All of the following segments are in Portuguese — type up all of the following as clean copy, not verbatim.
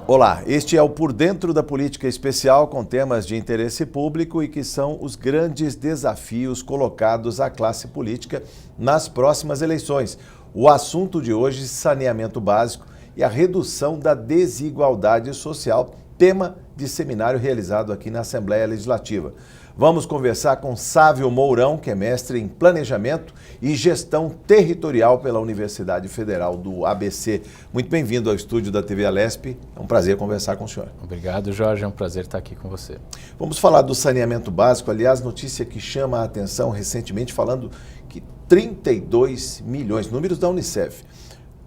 Olá, este é o Por Dentro da Política Especial com temas de interesse público e que são os grandes desafios colocados à classe política nas próximas eleições. O assunto de hoje, saneamento básico e a redução da desigualdade social, tema de seminário realizado aqui na Assembleia Legislativa. Vamos conversar com Sávio Mourão, que é mestre em Planejamento e Gestão Territorial pela Universidade Federal do ABC. Muito bem-vindo ao estúdio da TV Alesp. É um prazer conversar com o senhor. Obrigado, Jorge. É um prazer estar aqui com você. Vamos falar do saneamento básico. Aliás, notícia que chama a atenção recentemente, falando que 32 milhões, números da Unicef,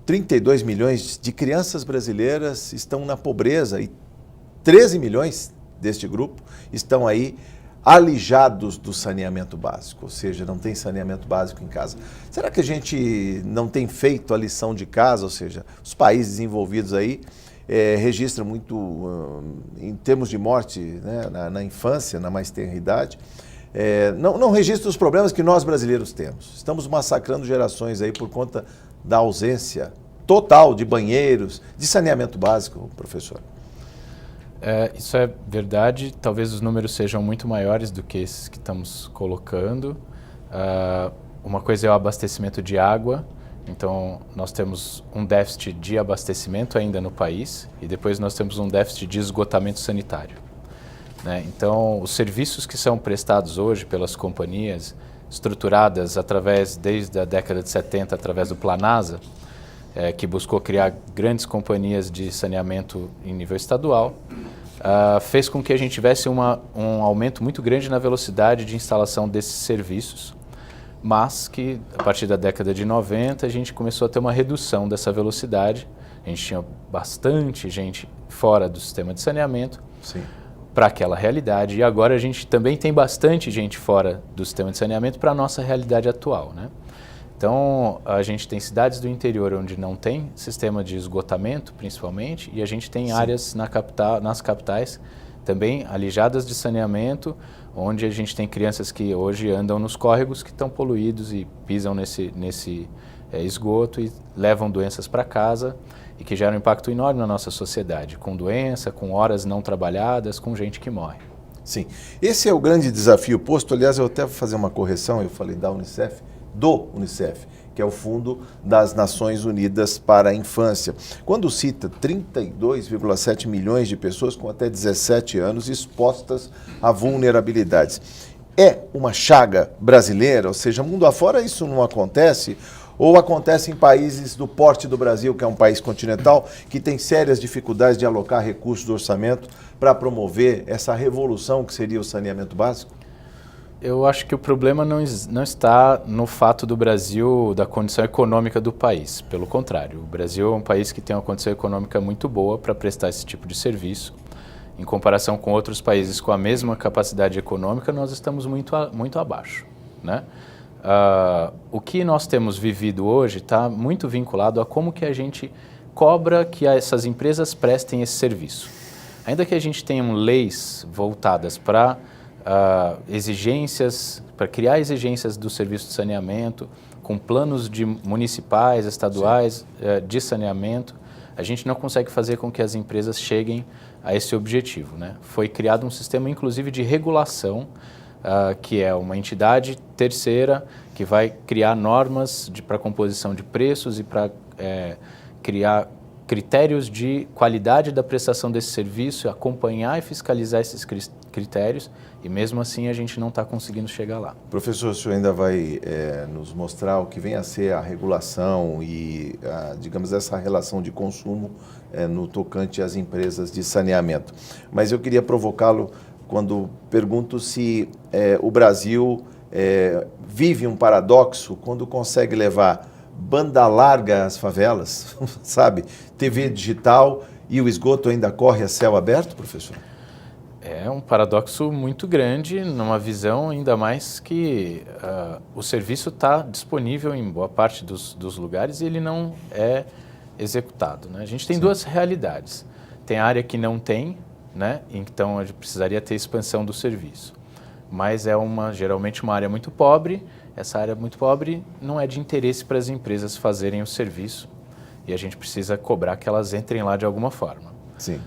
32 milhões de crianças brasileiras estão na pobreza e 13 milhões deste grupo estão aí alijados do saneamento básico, ou seja, não tem saneamento básico em casa. Será que a gente não tem feito a lição de casa, ou seja, os países desenvolvidos aí registram muito, em termos de morte, né, na infância, na mais tenra idade, não registram os problemas que nós brasileiros temos. Estamos massacrando gerações aí por conta da ausência total de banheiros, de saneamento básico, professor. Isso é verdade, talvez os números sejam muito maiores do que esses que estamos colocando. Uma coisa é o abastecimento de água, então nós temos um déficit de abastecimento ainda no país e depois nós temos um déficit de esgotamento sanitário, né? Então, os serviços que são prestados hoje pelas companhias estruturadas desde a década de 70, através do Planasa, que buscou criar grandes companhias de saneamento em nível estadual, fez com que a gente tivesse um aumento muito grande na velocidade de instalação desses serviços, mas que a partir da década de 90 a gente começou a ter uma redução dessa velocidade. A gente tinha bastante gente fora do sistema de saneamento para aquela realidade e agora a gente também tem bastante gente fora do sistema de saneamento para a nossa realidade atual, né? Então, a gente tem cidades do interior onde não tem sistema de esgotamento, principalmente, e a gente tem áreas nas capitais também alijadas de saneamento, onde a gente tem crianças que hoje andam nos córregos que estão poluídos e pisam nesse esgoto e levam doenças para casa e que geram um impacto enorme na nossa sociedade, com doença, com horas não trabalhadas, com gente que morre. Sim, esse é o grande desafio posto. Aliás, eu até vou fazer uma correção, eu falei da Unicef, do Unicef, que é o Fundo das Nações Unidas para a Infância. Quando cita 32,7 milhões de pessoas com até 17 anos expostas a vulnerabilidades. É uma chaga brasileira, ou seja, mundo afora isso não acontece, ou acontece em países do porte do Brasil, que é um país continental, que tem sérias dificuldades de alocar recursos do orçamento para promover essa revolução que seria o saneamento básico? Eu acho que o problema não está no fato do Brasil, da condição econômica do país. Pelo contrário, o Brasil é um país que tem uma condição econômica muito boa para prestar esse tipo de serviço. Em comparação com outros países com a mesma capacidade econômica, nós estamos muito abaixo, né? O que nós temos vivido hoje está muito vinculado a como que a gente cobra que essas empresas prestem esse serviço. Ainda que a gente tenha leis voltadas para para criar exigências do serviço de saneamento, com planos municipais, estaduais de saneamento, a gente não consegue fazer com que as empresas cheguem a esse objetivo, né? Foi criado um sistema, inclusive, de regulação, que é uma entidade terceira que vai criar normas para composição de preços e para criar critérios de qualidade da prestação desse serviço, acompanhar e fiscalizar esses critérios, e mesmo assim a gente não está conseguindo chegar lá. Professor, o senhor ainda vai nos mostrar o que vem a ser a regulação e, digamos, essa relação de consumo no tocante às empresas de saneamento. Mas eu queria provocá-lo quando pergunto se o Brasil vive um paradoxo quando consegue levar banda larga às favelas, sabe? TV digital e o esgoto ainda corre a céu aberto, professor? É um paradoxo muito grande, numa visão ainda mais que o serviço está disponível em boa parte dos lugares e ele não é executado, né? A gente tem duas realidades. Tem a área que não tem, né? Então a gente precisaria ter expansão do serviço. Mas é geralmente uma área muito pobre. Essa área muito pobre não é de interesse para as empresas fazerem o serviço e a gente precisa cobrar que elas entrem lá de alguma forma. Sim.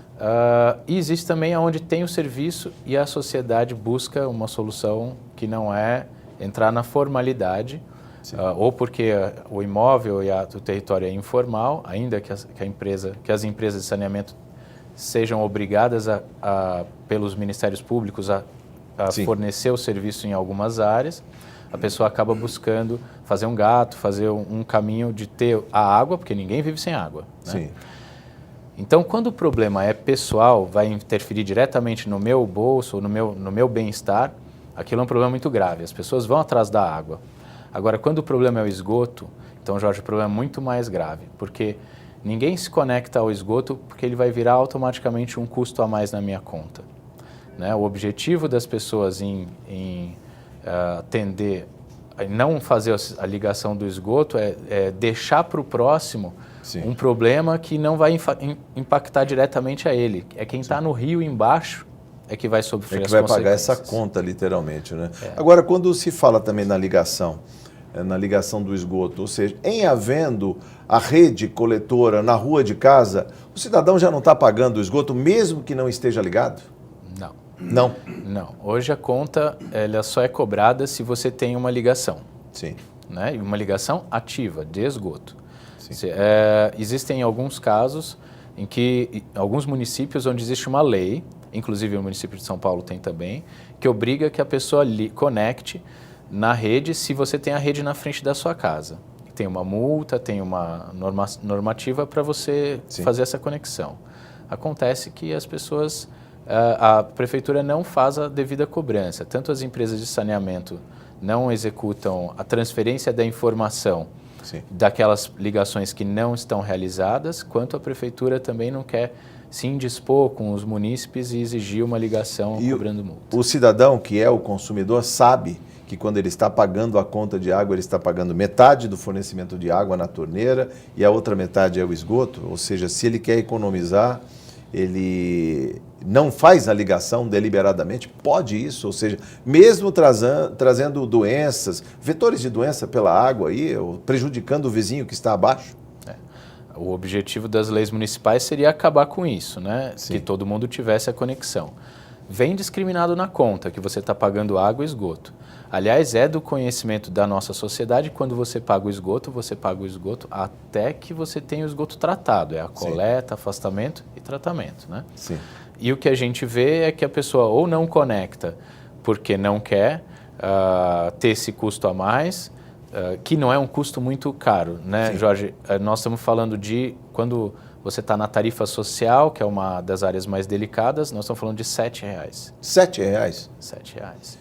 E existe também onde tem o serviço e a sociedade busca uma solução que não é entrar na formalidade, ou porque o imóvel e o território é informal, ainda que as empresas de saneamento sejam obrigadas pelos ministérios públicos a fornecer o serviço em algumas áreas, a pessoa acaba buscando fazer um gato, fazer um caminho de ter a água, porque ninguém vive sem água, né? Sim. Então, quando o problema é pessoal, vai interferir diretamente no meu bolso, no meu bem-estar, aquilo é um problema muito grave. As pessoas vão atrás da água. Agora, quando o problema é o esgoto, então, Jorge, o problema é muito mais grave, porque ninguém se conecta ao esgoto porque ele vai virar automaticamente um custo a mais na minha conta, né? O objetivo das pessoas em atender, não fazer a ligação do esgoto é deixar para o próximo um problema que não vai impactar diretamente a ele. É quem está no rio embaixo é que vai sofrer as consequências. É que vai pagar essa conta, literalmente, né? Agora, quando se fala também na ligação do esgoto, ou seja, em havendo a rede coletora na rua de casa, o cidadão já não está pagando o esgoto mesmo que não esteja ligado? Não. Não? Não. Hoje a conta ela só é cobrada se você tem uma ligação. Sim. Né? E uma ligação ativa de esgoto. Existem alguns casos em que alguns municípios onde existe uma lei, inclusive o município de São Paulo tem também, que obriga que a pessoa conecte na rede se você tem a rede na frente da sua casa. Tem uma multa, tem uma normativa para você fazer essa conexão. Acontece que as pessoas, a prefeitura não faz a devida cobrança. Tanto as empresas de saneamento não executam a transferência da informação daquelas ligações que não estão realizadas, quanto a prefeitura também não quer se indispor com os munícipes e exigir uma ligação cobrando multa. O cidadão, que é o consumidor, sabe que quando ele está pagando a conta de água, ele está pagando metade do fornecimento de água na torneira e a outra metade é o esgoto. Ou seja, se ele quer economizar, ele não faz a ligação deliberadamente, pode isso, ou seja, mesmo trazendo doenças, vetores de doença pela água aí, ou prejudicando o vizinho que está abaixo. O objetivo das leis municipais seria acabar com isso, né? Que todo mundo tivesse a conexão. Vem discriminado na conta que você está pagando água e esgoto. Aliás, é do conhecimento da nossa sociedade, quando você paga o esgoto até que você tenha o esgoto tratado. É a coleta, afastamento e tratamento, né? Sim. E o que a gente vê é que a pessoa ou não conecta porque não quer ter esse custo a mais, que não é um custo muito caro, né, Jorge? Nós estamos falando de quando você está na tarifa social, que é uma das áreas mais delicadas, nós estamos falando de R$ 7,00. R$ 7,00? R$ 7,00.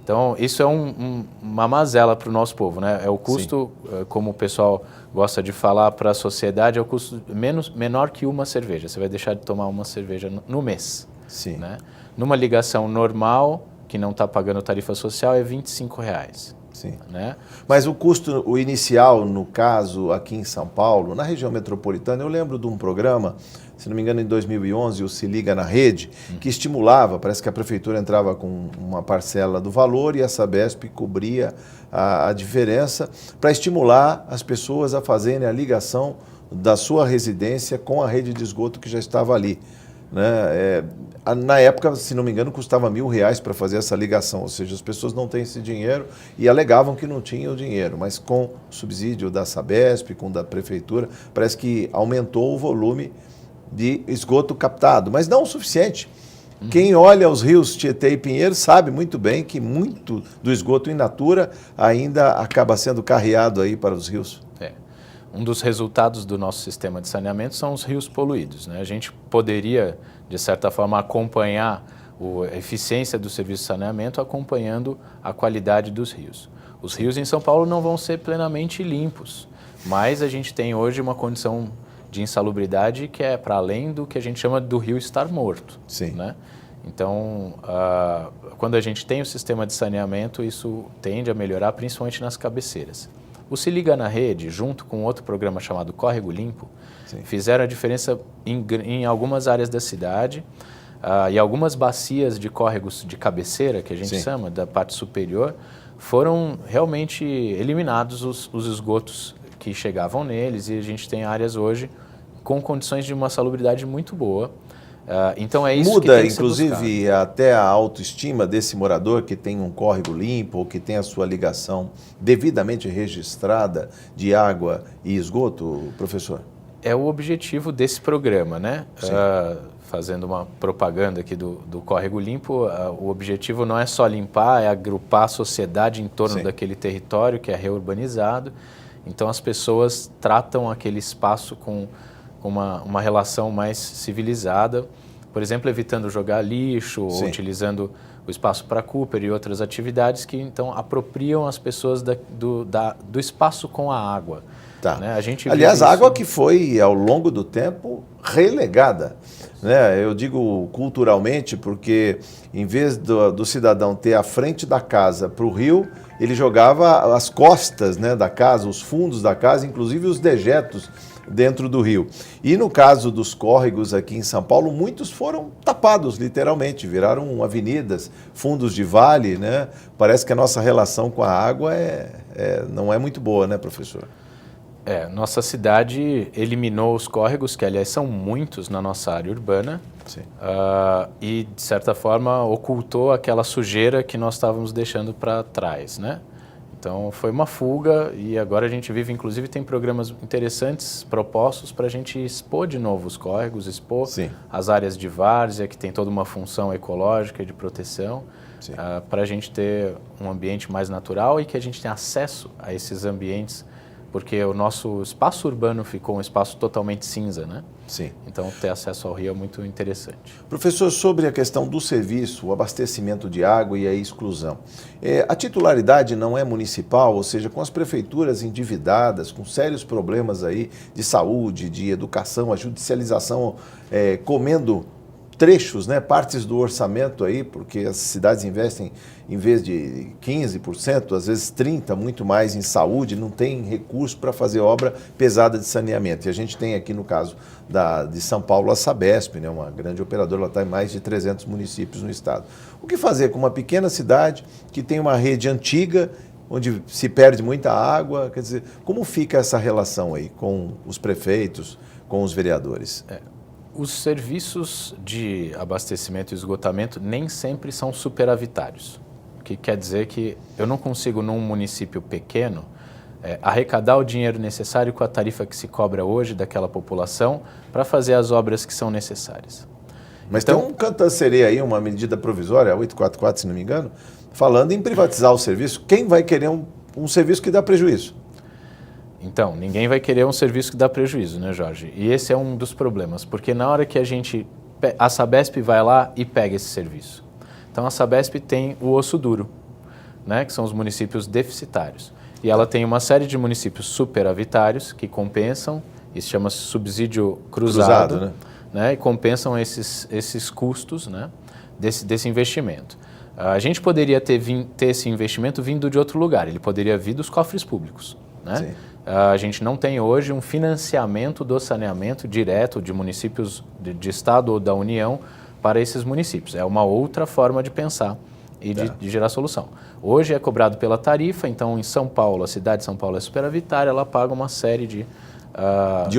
Então, isso é uma mazela para o nosso povo, né? É o custo, como o pessoal gosta de falar para a sociedade, é o custo menor que uma cerveja. Você vai deixar de tomar uma cerveja no mês. Sim. Né? Numa ligação normal, que não está pagando tarifa social, é R$ 25,00. Sim. Né? Mas o inicial, no caso, aqui em São Paulo, na região metropolitana, eu lembro de um programa, se não me engano, em 2011, o Se Liga na Rede, que estimulava, parece que a prefeitura entrava com uma parcela do valor e a Sabesp cobria a diferença para estimular as pessoas a fazerem a ligação da sua residência com a rede de esgoto que já estava ali. Né? Na época, se não me engano, custava R$ 1.000 para fazer essa ligação, ou seja, as pessoas não têm esse dinheiro e alegavam que não tinham o dinheiro, mas com o subsídio da Sabesp, com o da prefeitura, parece que aumentou o volume de esgoto captado, mas não o suficiente. Quem olha os rios Tietê e Pinheiro sabe muito bem que muito do esgoto in natura ainda acaba sendo carreado aí para os rios. Um dos resultados do nosso sistema de saneamento são os rios poluídos, né? A gente poderia, de certa forma, acompanhar a eficiência do serviço de saneamento acompanhando a qualidade dos rios. Os rios em São Paulo não vão ser plenamente limpos, mas a gente tem hoje uma condição de insalubridade que é para além do que a gente chama do rio estar morto. Sim. Né? Então, quando a gente tem o sistema de saneamento, isso tende a melhorar, principalmente nas cabeceiras. O Se Liga na Rede, junto com outro programa chamado Córrego Limpo, fizeram a diferença em algumas áreas da cidade e algumas bacias de córregos de cabeceira, que a gente chama, da parte superior, foram realmente eliminados os esgotos que chegavam neles e a gente tem áreas hoje com condições de uma salubridade muito boa. Então é isso que Muda, tem que ser inclusive, buscado. até a autoestima desse morador que tem um córrego limpo ou que tem a sua ligação devidamente registrada de água e esgoto, professor? É o objetivo desse programa, né? Sim. Fazendo uma propaganda aqui do Córrego Limpo, o objetivo não é só limpar, é agrupar a sociedade em torno Sim. daquele território que é reurbanizado. Então as pessoas tratam aquele espaço com uma relação mais civilizada, por exemplo, evitando jogar lixo, Sim. ou utilizando o espaço para Cooper e outras atividades que então apropriam as pessoas do espaço com a água. Tá. Né? A gente Aliás, vive a água isso. que foi, ao longo do tempo, relegada. Né? Eu digo culturalmente porque, em vez do cidadão ter a frente da casa para o rio, ele jogava as costas, né, da casa, os fundos da casa, inclusive os dejetos dentro do rio. E no caso dos córregos aqui em São Paulo, muitos foram tapados, literalmente, viraram avenidas, fundos de vale, né? Parece que a nossa relação com a água não é muito boa, né, professor? Nossa cidade eliminou os córregos, que aliás são muitos na nossa área urbana, e de certa forma ocultou aquela sujeira que nós estávamos deixando para trás, né? Então foi uma fuga e agora a gente vive, inclusive tem programas interessantes propostos para a gente expor de novo os córregos, expor Sim. as áreas de várzea, que tem toda uma função ecológica e de proteção, para a gente ter um ambiente mais natural e que a gente tenha acesso a esses ambientes, porque o nosso espaço urbano ficou um espaço totalmente cinza, né? Sim. Então ter acesso ao rio é muito interessante. Professor, sobre a questão do serviço, o abastecimento de água e a exclusão. A titularidade não é municipal, ou seja, com as prefeituras endividadas, com sérios problemas aí de saúde, de educação, a judicialização comendo trechos, né, partes do orçamento aí, porque as cidades investem, em vez de 15%, às vezes 30%, muito mais em saúde, não tem recurso para fazer obra pesada de saneamento. E a gente tem aqui no caso de São Paulo a Sabesp, né, uma grande operadora, ela está em mais de 300 municípios no estado. O que fazer com uma pequena cidade que tem uma rede antiga, onde se perde muita água? Quer dizer, como fica essa relação aí com os prefeitos, com os vereadores? Os serviços de abastecimento e esgotamento nem sempre são superavitários, o que quer dizer que eu não consigo, num município pequeno, arrecadar o dinheiro necessário com a tarifa que se cobra hoje daquela população para fazer as obras que são necessárias. Mas então, tem um canto-a-sereia aí, uma medida provisória, a 844, se não me engano, falando em privatizar o serviço. Quem vai querer um serviço que dá prejuízo? Então, ninguém vai querer um serviço que dá prejuízo, né, Jorge? E esse é um dos problemas, porque na hora que a Sabesp vai lá e pega esse serviço. Então, a Sabesp tem o osso duro, né, que são os municípios deficitários. E ela tem uma série de municípios superavitários que compensam, isso chama-se subsídio cruzado, né, e compensam esses custos, né, desse investimento. A gente poderia ter esse investimento vindo de outro lugar, ele poderia vir dos cofres públicos, né? A gente não tem hoje um financiamento do saneamento direto de municípios de Estado ou da União para esses municípios. É uma outra forma de pensar e de gerar solução. Hoje é cobrado pela tarifa, então em São Paulo, a cidade de São Paulo é superavitária, ela paga uma série de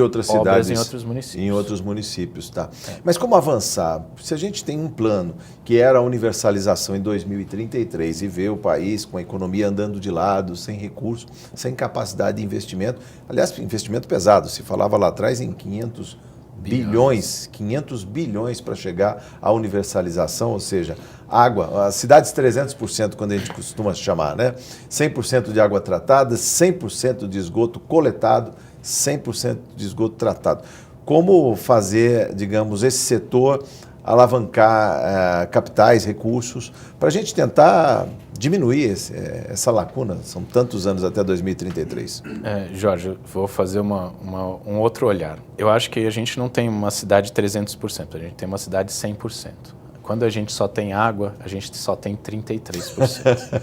outras obras cidades em outros municípios. Em outros municípios, tá. Mas como avançar? Se a gente tem um plano que era a universalização em 2033 e vê o país com a economia andando de lado, sem recursos, sem capacidade de investimento, aliás, investimento pesado, se falava lá atrás em 500 bilhões para chegar à universalização, ou seja, água, as cidades 300%, quando a gente costuma chamar, né? 100% de água tratada, 100% de esgoto coletado, 100% de esgoto tratado. Como fazer, digamos, esse setor alavancar capitais, recursos, para a gente tentar diminuir essa lacuna? São tantos anos até 2033. Jorge, vou fazer um outro olhar. Eu acho que a gente não tem uma cidade 300%, a gente tem uma cidade 100%. Quando a gente só tem água, a gente só tem 33%.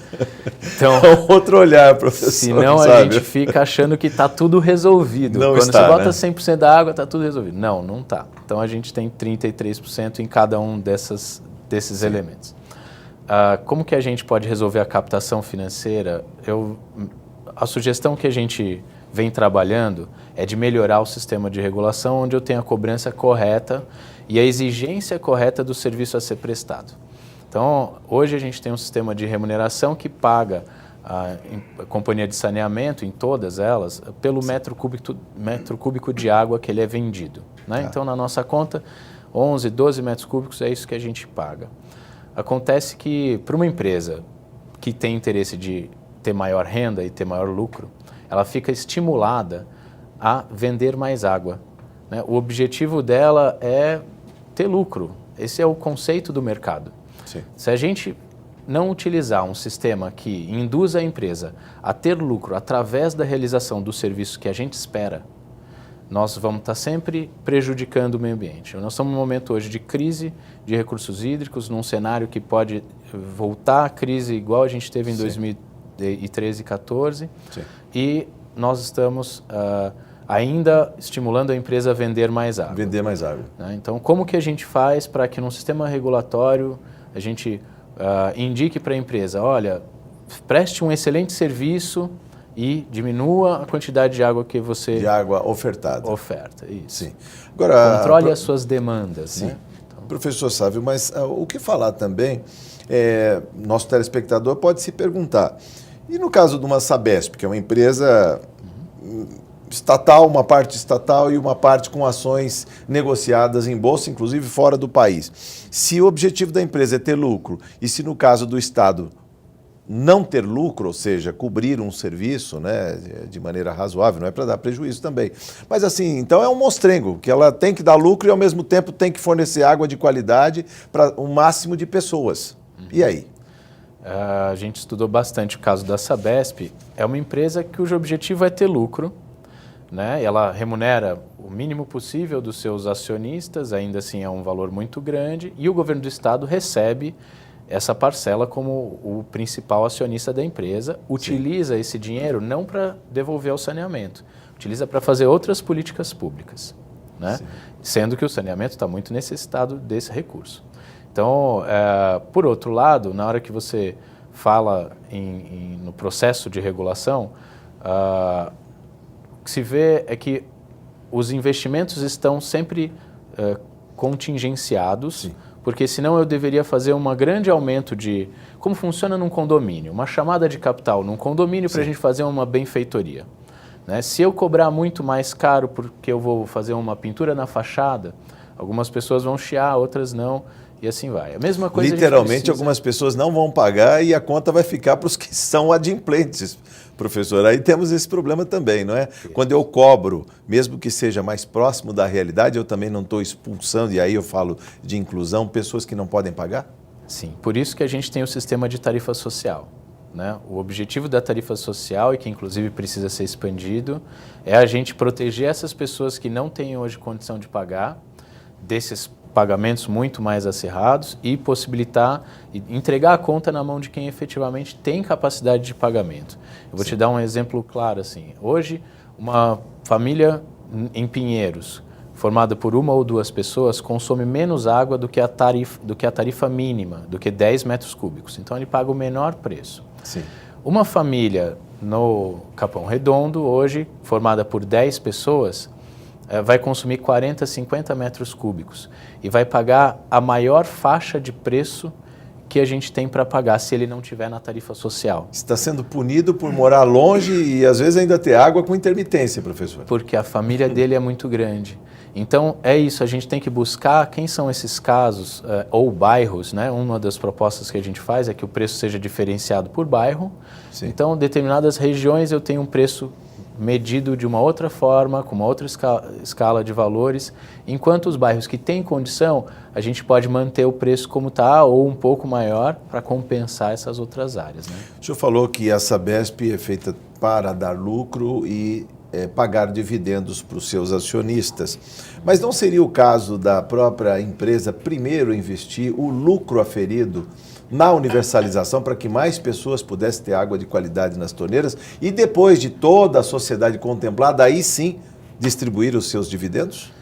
Então, é outro olhar, professor. Senão a gente fica achando que está tudo resolvido. Não Quando está, você bota, né? 100% da água, está tudo resolvido. Não, não está. Então a gente tem 33% em cada um desses elementos. Como que a gente pode resolver a captação financeira? A sugestão que a gente vem trabalhando é de melhorar o sistema de regulação, onde eu tenho a cobrança correta e a exigência correta do serviço a ser prestado. Então, hoje a gente tem um sistema de remuneração que paga a companhia de saneamento, em todas elas, pelo metro cúbico de água que ele é vendido, né? Então, na nossa conta, 11, 12 metros cúbicos é isso que a gente paga. Acontece que, para uma empresa que tem interesse de ter maior renda e ter maior lucro, ela fica estimulada a vender mais água, né? O objetivo dela é ter lucro. Esse é o conceito do mercado. Sim. Se a gente não utilizar um sistema que induza a empresa a ter lucro através da realização do serviço que a gente espera, nós vamos estar sempre prejudicando o meio ambiente. Nós estamos num momento hoje de crise de recursos hídricos, num cenário que pode voltar à crise igual a gente teve em 2013 e 2014, e nós estamos ainda estimulando a empresa a vender mais água. Vender mais água. Né? Então, como que a gente faz para que num sistema regulatório a gente indique para a empresa, olha, preste um excelente serviço e diminua a quantidade de água que você... De água ofertada. Oferta, isso. Sim. Agora, controle as suas demandas. Sim. Né? Então, professor Sávio, mas o que falar também, nosso telespectador pode se perguntar, e no caso de uma Sabesp, que é uma empresa estatal, uma parte estatal e uma parte com ações negociadas em bolsa, inclusive fora do país. Se o objetivo da empresa é ter lucro, e se no caso do Estado não ter lucro, ou seja, cobrir um serviço, né, de maneira razoável, não é para dar prejuízo também. Mas assim, então é um monstrengo, que ela tem que dar lucro e ao mesmo tempo tem que fornecer água de qualidade para o máximo de pessoas. E aí? A gente estudou bastante o caso da Sabesp. É uma empresa cujo objetivo é ter lucro, né? Ela remunera o mínimo possível dos seus acionistas, ainda assim é um valor muito grande, e o governo do estado recebe essa parcela como o principal acionista da empresa, utiliza esse dinheiro não para devolver ao saneamento, utiliza para fazer outras políticas públicas, né? Sendo que o saneamento está muito necessitado desse recurso. Então, por outro lado, na hora que você fala no processo de regulação, o que se vê é que os investimentos estão sempre contingenciados, sim, porque senão eu deveria fazer um grande aumento de... Como funciona num condomínio? Uma chamada de capital num condomínio para a gente fazer uma benfeitoria, né? Se eu cobrar muito mais caro porque eu vou fazer uma pintura na fachada, algumas pessoas vão chiar, outras não, e assim vai. A mesma coisa. Literalmente, algumas pessoas não vão pagar e a conta vai ficar para os que são adimplentes, professor. Aí temos esse problema também, não é? Quando eu cobro, mesmo que seja mais próximo da realidade, eu também não estou expulsando, e aí eu falo de inclusão, pessoas que não podem pagar? Sim, por isso que a gente tem o sistema de tarifa social, né? O objetivo da tarifa social, e que inclusive precisa ser expandido, é a gente proteger essas pessoas que não têm hoje condição de pagar, desses pagamentos muito mais acirrados, e possibilitar e entregar a conta na mão de quem efetivamente tem capacidade de pagamento. Eu vou te dar um exemplo claro assim. Hoje, uma família em Pinheiros, formada por uma ou duas pessoas, consome menos água do que a tarifa mínima, do que 10 metros cúbicos. Então, ele paga o menor preço. Sim. Uma família no Capão Redondo, hoje, formada por 10 pessoas, vai consumir 40, 50 metros cúbicos e vai pagar a maior faixa de preço que a gente tem para pagar se ele não tiver na tarifa social. Está sendo punido por morar longe e às vezes ainda ter água com intermitência, professor. Porque a família dele é muito grande. Então é isso, a gente tem que buscar quem são esses casos ou bairros, né? Uma das propostas que a gente faz é que o preço seja diferenciado por bairro. Sim. Então, determinadas regiões eu tenho um preço medido de uma outra forma, com uma outra escala de valores, enquanto os bairros que têm condição, a gente pode manter o preço como está ou um pouco maior para compensar essas outras áreas. Né? O senhor falou que a Sabesp é feita para dar lucro e pagar dividendos para os seus acionistas, mas não seria o caso da própria empresa primeiro investir o lucro aferido na universalização para que mais pessoas pudessem ter água de qualidade nas torneiras e depois de toda a sociedade contemplada, aí sim distribuir os seus dividendos?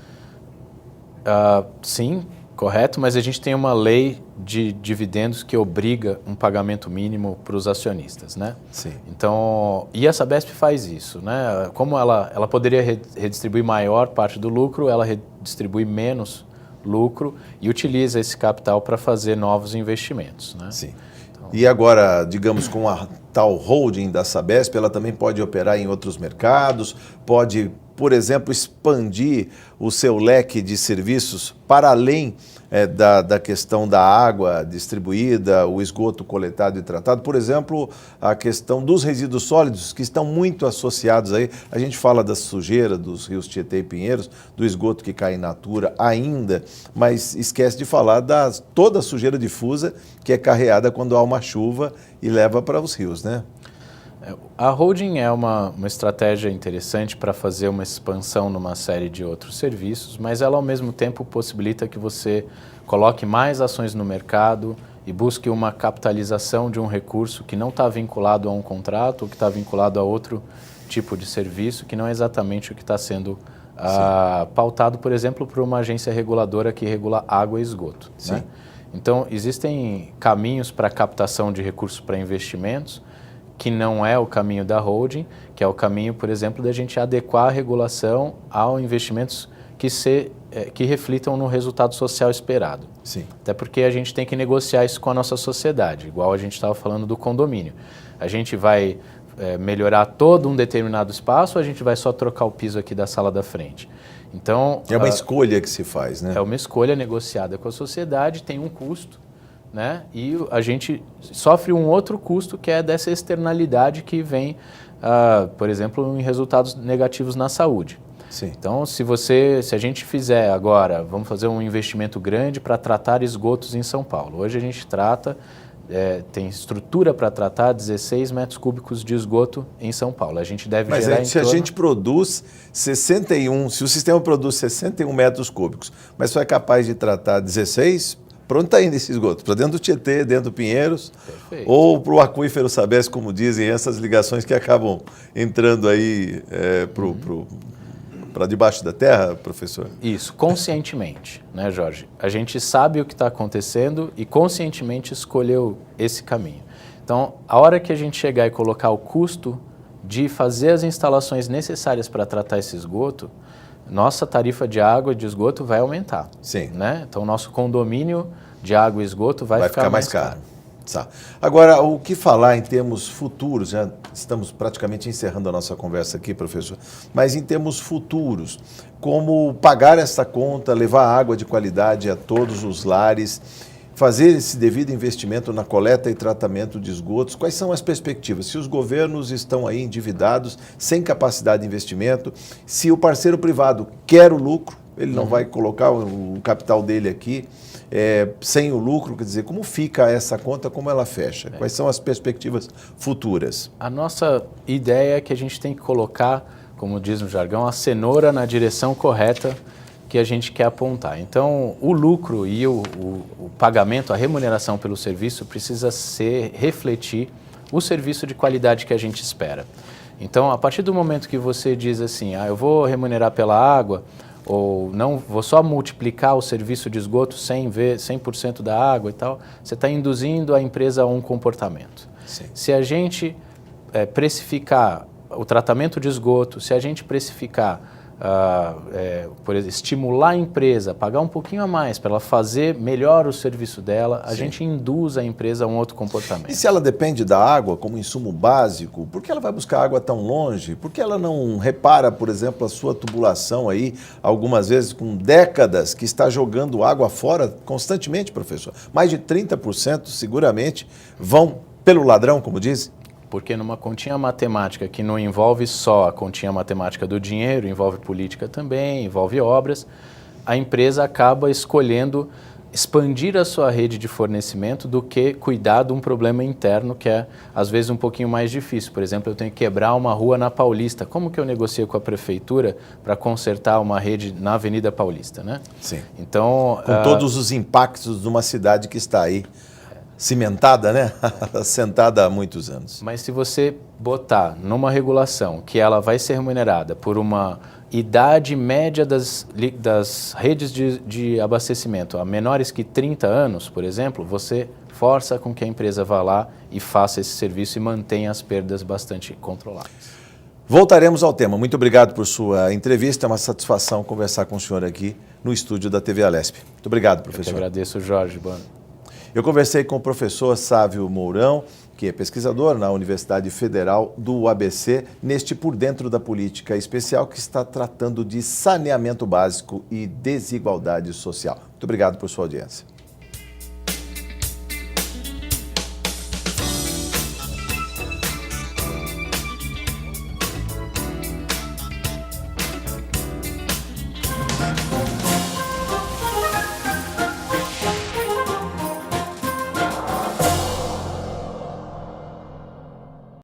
Sim, Correto, mas a gente tem uma lei de dividendos que obriga um pagamento mínimo para os acionistas, né? Sim. Então, e a Sabesp faz isso, né? Como ela poderia redistribuir maior parte do lucro, ela redistribui menos lucro e utiliza esse capital para fazer novos investimentos, né? Sim. Então, e agora, digamos, com a tal holding da Sabesp, ela também pode operar em outros mercados, pode, por exemplo, expandir o seu leque de serviços para além da questão da água distribuída, o esgoto coletado e tratado. Por exemplo, a questão dos resíduos sólidos, que estão muito associados aí. A gente fala da sujeira dos rios Tietê e Pinheiros, do esgoto que cai in natura ainda, mas esquece de falar da toda a sujeira difusa que é carreada quando há uma chuva e leva para os rios, né? A holding é uma estratégia interessante para fazer uma expansão numa série de outros serviços, mas ela ao mesmo tempo possibilita que você coloque mais ações no mercado e busque uma capitalização de um recurso que não está vinculado a um contrato ou que está vinculado a outro tipo de serviço, que não é exatamente o que está sendo pautado, por exemplo, por uma agência reguladora que regula água e esgoto, né? Então, existem caminhos para captação de recursos para investimentos, que não é o caminho da holding, que é o caminho, por exemplo, da gente adequar a regulação a investimentos que reflitam no resultado social esperado. Sim. Até porque a gente tem que negociar isso com a nossa sociedade, igual a gente estava falando do condomínio. A gente vai melhorar todo um determinado espaço ou a gente vai só trocar o piso aqui da sala da frente? Então, é uma escolha que se faz, né? É uma escolha negociada com a sociedade, tem um custo, né? E a gente sofre um outro custo que é dessa externalidade que vem, por exemplo, em resultados negativos na saúde. Sim. Então, se a gente fizer agora, vamos fazer um investimento grande para tratar esgotos em São Paulo. Hoje a gente tem estrutura para tratar 16 metros cúbicos de esgoto em São Paulo. A gente deve gerar se a gente produz 61, se o sistema produz 61 metros cúbicos, mas só é capaz de tratar 16, pronto, está indo esse esgoto? Para dentro do Tietê, dentro do Pinheiros, perfeito, ou para o aquífero Sabesp, como dizem, essas ligações que acabam entrando aí para debaixo da terra, professor? Isso, conscientemente, né, Jorge? A gente sabe o que está acontecendo e conscientemente escolheu esse caminho. Então, a hora que a gente chegar e colocar o custo de fazer as instalações necessárias para tratar esse esgoto, nossa tarifa de água e de esgoto vai aumentar. Sim. Né? Então, nosso condomínio de água e esgoto vai ficar mais caro. Tá. Agora, o que falar em termos futuros, já estamos praticamente encerrando a nossa conversa aqui, professor, mas em termos futuros, como pagar essa conta, levar água de qualidade a todos os lares, fazer esse devido investimento na coleta e tratamento de esgotos, quais são as perspectivas? Se os governos estão aí endividados, sem capacidade de investimento, se o parceiro privado quer o lucro, ele não vai colocar o capital dele aqui, sem o lucro, quer dizer, como fica essa conta, como ela fecha? Quais são as perspectivas futuras? A nossa ideia é que a gente tem que colocar, como diz no jargão, a cenoura na direção correta que a gente quer apontar. Então, o lucro e o pagamento, a remuneração pelo serviço precisa refletir o serviço de qualidade que a gente espera. Então, a partir do momento que você diz assim, eu vou remunerar pela água, ou não, vou só multiplicar o serviço de esgoto 100% da água e tal, você está induzindo a empresa a um comportamento. Sim. Se a gente precificar o tratamento de esgoto, se a gente precificar, por exemplo, estimular a empresa, pagar um pouquinho a mais para ela fazer melhor o serviço dela, a gente induz a empresa a um outro comportamento. E se ela depende da água como insumo básico, por que ela vai buscar água tão longe? Por que ela não repara, por exemplo, a sua tubulação aí, algumas vezes com décadas, que está jogando água fora constantemente, professor? Mais de 30% seguramente vão pelo ladrão, como diz? Porque numa continha matemática que não envolve só a continha matemática do dinheiro, envolve política também, envolve obras, a empresa acaba escolhendo expandir a sua rede de fornecimento do que cuidar de um problema interno que é, às vezes, um pouquinho mais difícil. Por exemplo, eu tenho que quebrar uma rua na Paulista. Como que eu negocio com a prefeitura para consertar uma rede na Avenida Paulista, né? Sim. Então, com todos os impactos de uma cidade que está aí cimentada, né? Sentada há muitos anos. Mas se você botar numa regulação que ela vai ser remunerada por uma idade média das redes de abastecimento a menores que 30 anos, por exemplo, você força com que a empresa vá lá e faça esse serviço e mantenha as perdas bastante controladas. Voltaremos ao tema. Muito obrigado por sua entrevista. É uma satisfação conversar com o senhor aqui no estúdio da TV Alesp. Muito obrigado, professor. Eu que agradeço, Jorge. Eu conversei com o professor Sávio Mourão, que é pesquisador na Universidade Federal do ABC, neste Por Dentro da Política Especial, que está tratando de saneamento básico e desigualdade social. Muito obrigado por sua audiência.